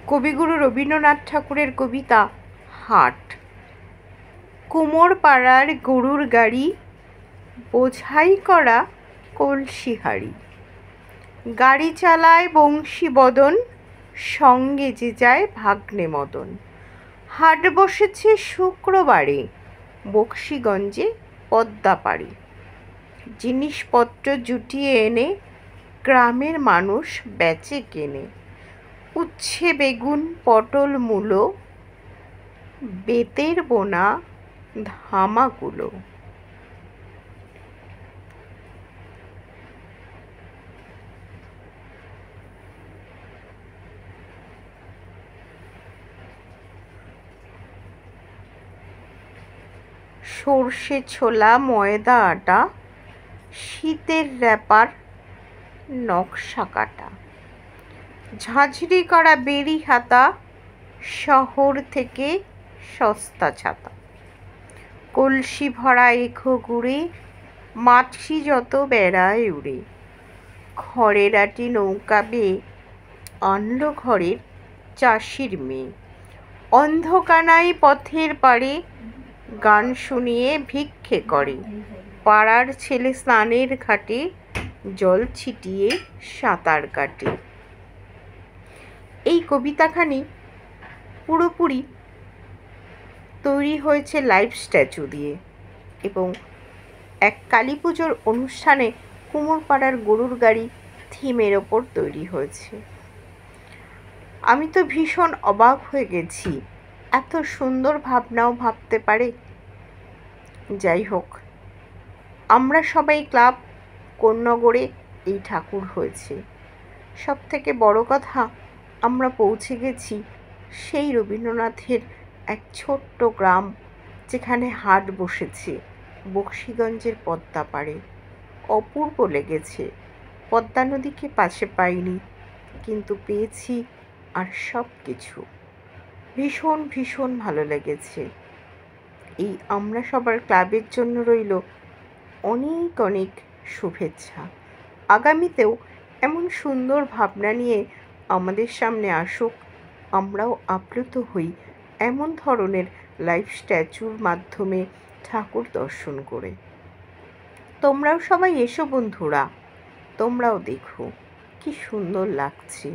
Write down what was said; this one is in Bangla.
কবিগুরু রবীন্দ্রনাথ ঠাকুরের কবিতা হাট। কুমোরপাড়ার গরুর গাড়ি, বোঝাই করা কলসি হাঁড়ি। গাড়ি চালায় বংশীবদন, সঙ্গে যে যায় ভাগ্নে মদন। হাট বসেছে শুক্রবারে, বকশীগঞ্জে পদ্মাপাড়ে। জিনিসপত্র জুটিয়ে এনে গ্রামের মানুষ বেচে কেনে। উচ্ছে, বেগুন, পটল, মূলো, বেতের বোনা ধামাগুলো। সর্ষে, ছোলা, ময়দা, আটা, শীতের র্যাপার, নকশা কাটা। ঝাঁঝরি করা বেরি হাতা, শহর থেকে সস্তা ছাতা। কলসি ভরা এখো গুড়ে, মাছি যত বেড়ায় উড়ে। খড়ের আটি নৌকা বেয়ে আনলো ঘরের চাষির মেয়ে। অন্ধকানাই পথের পাড়ে, গান শুনিয়ে ভিক্ষে করে। পাড়ার ছেলে স্নানের ঘাটে, জল ছিটিয়ে সাঁতার কাটে। এই কবিতাখানি পুরোপুরি তৈরি হয়েছে লাইভ স্ট্যাচু দিয়ে এবং এক কালী পুজোর অনুষ্ঠানে কুমোরপাড়ার গরুর গাড়ি থিমের ওপর তৈরি হয়েছে। আমি তো ভীষণ অবাক হয়ে গেছি, এত সুন্দর ভাবনাও ভাবতে পারে। যাই হোক, আমরা সবাই ক্লাব কোন্নগরে এই ঠাকুর হয়েছে। সব থেকে বড় কথা, আমরা পৌঁছে গেছি সেই রবীন্দ্রনাথের এক ছোট্ট গ্রাম, যেখানে হাট বসেছে বকশীগঞ্জের পদ্মাপাড়ে। অপূর্ব লেগেছে। পদ্মা নদীকে পাশে পাইনি, কিন্তু পেয়েছি আর সব কিছু। ভীষণ ভীষণ ভালো লেগেছে। এই আমরা সবার ক্লাবের জন্য রইল অনেক অনেক শুভেচ্ছা। আগামীতেও এমন সুন্দর ভাবনা নিয়ে আমাদের সামনে আসুক, আমরাও আপ্লুত হই এমন ধরনের লাইভ স্ট্যাচুর মাধ্যমে ঠাকুর দর্শন করে। তোমরাও সবাই এসো বন্ধুরা, তোমরাও দেখো কি সুন্দর লাগছে।